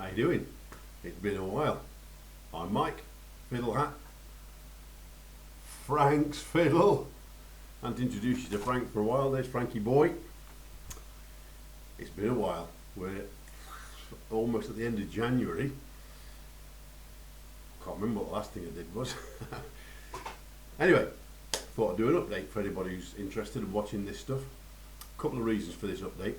How you doing? It's been a while. I'm Mike, Fiddle Hat. Frank's Fiddle. I haven't introduced you to Frank for a while. There's Frankie boy. It's been a while. We're almost at the end of January. Can't remember what the last thing I did was. Anyway, thought I'd do an update for anybody who's interested in watching this stuff. A couple of reasons for this update.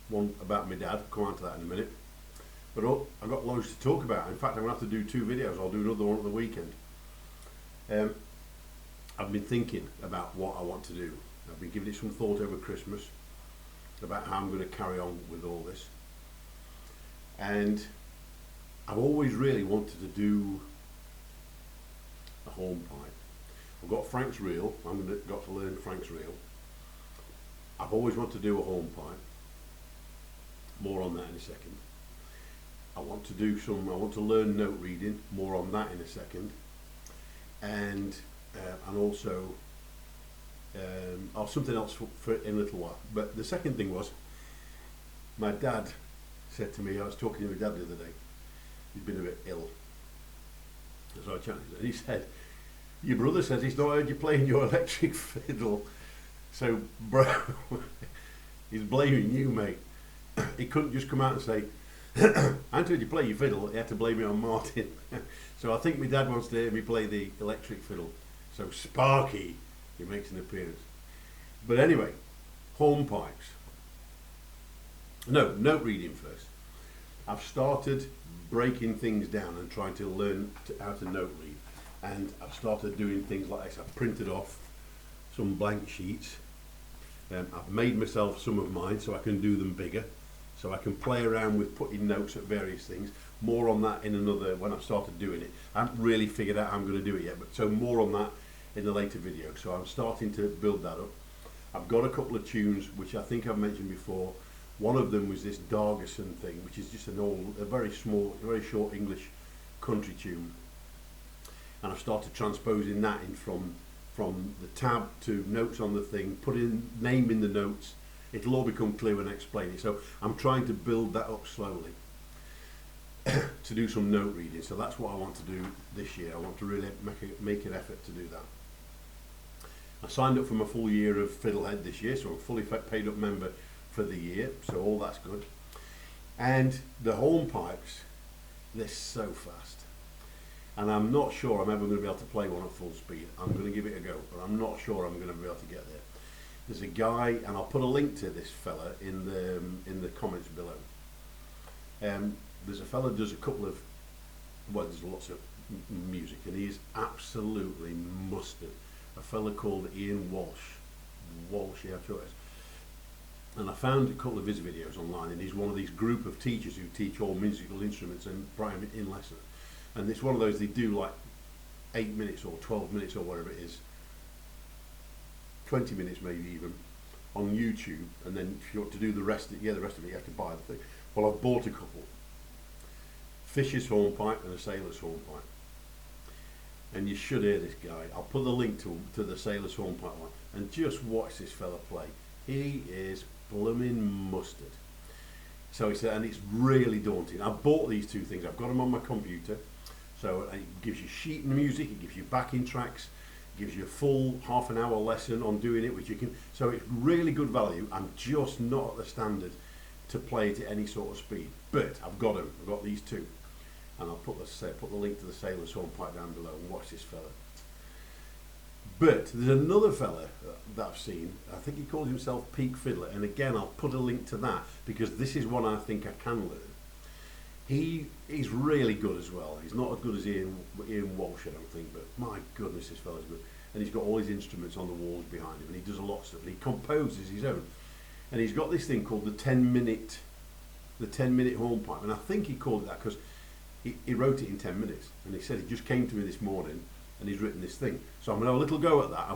One about my dad, I'll come on to that in a minute. But I've got loads to talk about. In fact, I'm going to have to do 2 videos. I'll do another one at the weekend. I've been thinking about what I want to do. I've been giving it some thought over Christmas about how I'm going to carry on with all this. And I've always really wanted to do a hornpipe. I've got Frank's reel. Got to learn Frank's reel. I've always wanted to do a hornpipe. More on that in a second. I want to learn note reading. More on that in a second. And also something else for in a little while. But the second thing was, my dad said to me, I was talking to my dad the other day, he'd been a bit ill. So I chatted, and he said, your brother says he's not heard you playing your electric fiddle. So, bro, he's blaming you, mate. He couldn't just come out and say, I heard you play your fiddle. He had to blame it on Martin. So I think my dad wants to hear me play the electric fiddle. So Sparky, he makes an appearance. But anyway, hornpipes. No, note reading first. I've started breaking things down and trying to learn how to note read. And I've started doing things like this. I've printed off some blank sheets. I've made myself some of mine so I can do them bigger. So I can play around with putting notes at various things. More on that in another, when I've started doing it. I haven't really figured out how I'm going to do it yet, but so more on that in the later video. So I'm starting to build that up. I've got a couple of tunes which I think I've mentioned before. One of them was this Dargerson thing, which is just a very small, very short English country tune. And I've started transposing that in from the tab to notes on the thing, naming the notes. It'll all become clear when I explain it. So I'm trying to build that up slowly to do some note reading. So that's what I want to do this year. I want to really make an effort to do that. I signed up for my full year of Fiddlehead this year, so I'm a fully paid up member for the year. So all that's good. And the hornpipes, they're so fast. And I'm not sure I'm ever going to be able to play one at full speed. I'm going to give it a go, but I'm not sure I'm going to be able to get there. There's a guy, and I'll put a link to this fella in the comments below. There's a fella who does a couple of, well, there's lots of music, and he's absolutely mustard. A fella called Ian Walsh. Yeah, I'm sure it is. And I found a couple of his videos online, and he's one of these group of teachers who teach all musical instruments in lessons. And it's one of those, they do like 8 minutes or 12 minutes or whatever it is, 20 minutes maybe even, on YouTube. And then if you want to do the rest of it, you have to buy the thing. Well, I've bought a couple. Fish's hornpipe and a sailor's hornpipe. And you should hear this guy. I'll put the link to the sailor's hornpipe one. And just watch this fella play. He is blooming mustard. So he said, and it's really daunting. I bought these 2 things. I've got them on my computer. So it gives you sheet music, it gives you backing tracks, it gives you a full half an hour lesson on doing it, which you can. So it's really good value. I'm just not at the standard to play it at any sort of speed. But I've got them. I've got these 2, and I'll put the link to the sailor's hornpipe down below and watch this fella. But there's another fella that I've seen. I think he calls himself Peak Fiddler, and again I'll put a link to that because this is one I think I can learn. He's really good as well. He's not as good as Ian Walsh, I don't think, but my goodness, this fella's good. And he's got all his instruments on the walls behind him, and he does a lot of stuff. And he composes his own. And he's got this thing called the 10-minute hornpipe, and I think he called it that because he wrote it in 10 minutes. And he said he just came to me this morning, and he's written this thing. So I'm going to have a little go at that.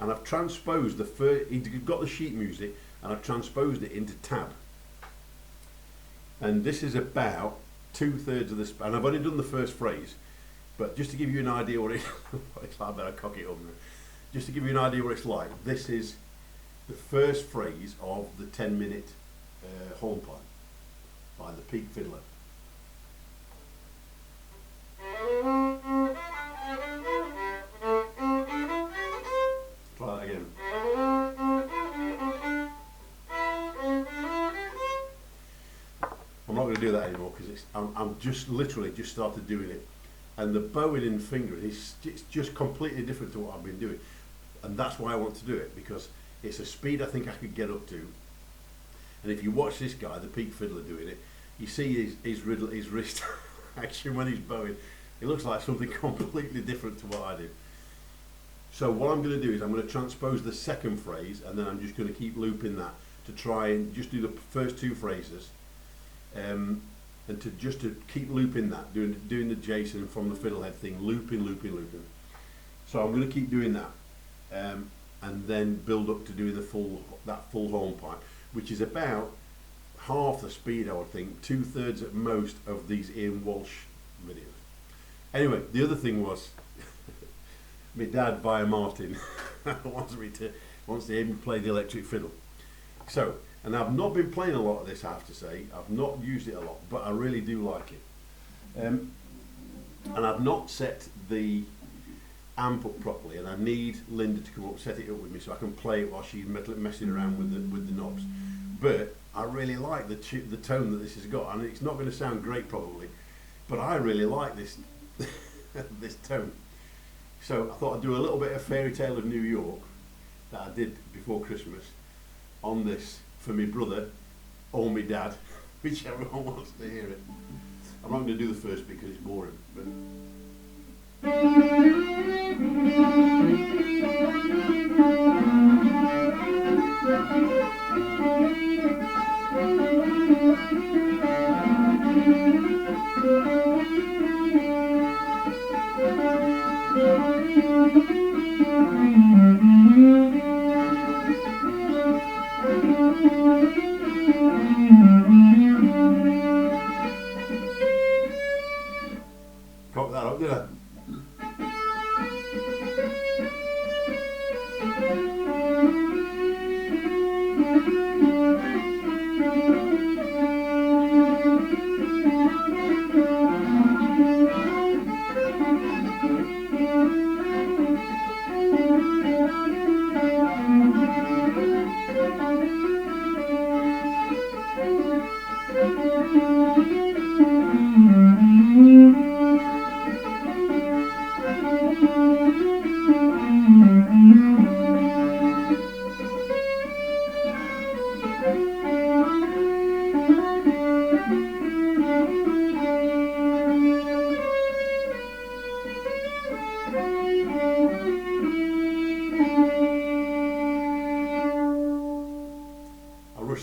I've transposed the first. He's got the sheet music, and I've transposed it into tab. And this is about 2/3 of this, and I've only done the first phrase, but just to give you an idea what it's like, I better cock it up now. Just to give you an idea what it's like, this is the first phrase of the 10-minute hornpipe by the Peak Fiddler. I'm not going to do that anymore because I'm just literally just started doing it, and the bowing and fingering it's just completely different to what I've been doing, and that's why I want to do it, because it's a speed I think I could get up to. And if you watch this guy, the peak fiddler, doing it, you see his wrist action when he's bowing. It looks like something completely different to what I do. So what I'm going to do is I'm going to transpose the second phrase, and then I'm just going to keep looping that to try and just do the first two phrases, and to keep looping that, doing the Jason from the fiddlehead thing, looping. So I'm going to keep doing that, and then build up to doing that full hornpipe, which is about half the speed, I would think, 2/3 at most of these Ian Walsh videos. Anyway, the other thing was my dad via Martin wants to hear me play the electric fiddle. So, and I've not been playing a lot of this, I have to say. I've not used it a lot, but I really do like it. And I've not set the amp up properly, and I need Linda to come up, set it up with me so I can play it while she's messing around with the knobs. But I really like the tone that this has got, and it's not going to sound great probably, but I really like this this tone. So I thought I'd do a little bit of Fairy Tale of New York that I did before Christmas on this for my brother or my dad, whichever one wants to hear it. I'm not going to do the first because it's boring, but cock that up, did I?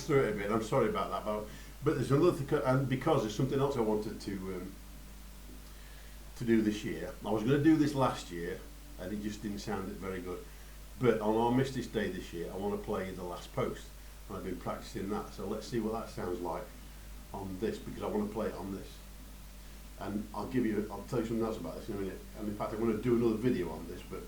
Through it a bit. I'm sorry about that, but there's another thing, and because there's something else I wanted to do this year. I was going to do this last year, and it just didn't sound very good. But on Armistice Day this year, I want to play the last post, and I've been practicing that. So let's see what that sounds like on this, because I want to play it on this. And I'll tell you something else about this in a minute. And in fact, I'm going to do another video on this, but.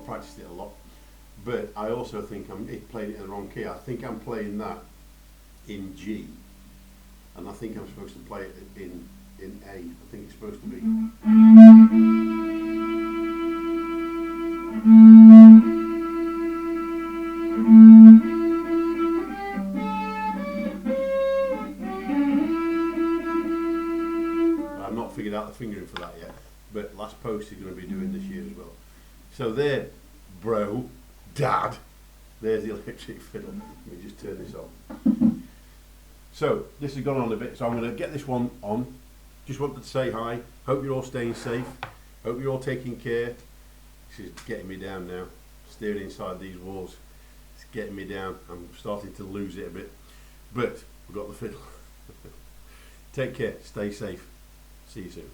Practiced it a lot, but I also think I'm playing it in the wrong key. I think I'm playing that in G, and I think I'm supposed to play it in A. I think it's supposed to be. I've not figured out the fingering for that yet, but last post is going to be doing this year as well. So there, bro, dad, there's the electric fiddle. Let me just turn this on. So this has gone on a bit, so I'm going to get this one on. Just wanted to say hi. Hope you're all staying safe. Hope you're all taking care. This is getting me down now. Steering inside these walls. It's getting me down. I'm starting to lose it a bit. But we've got the fiddle. Take care. Stay safe. See you soon.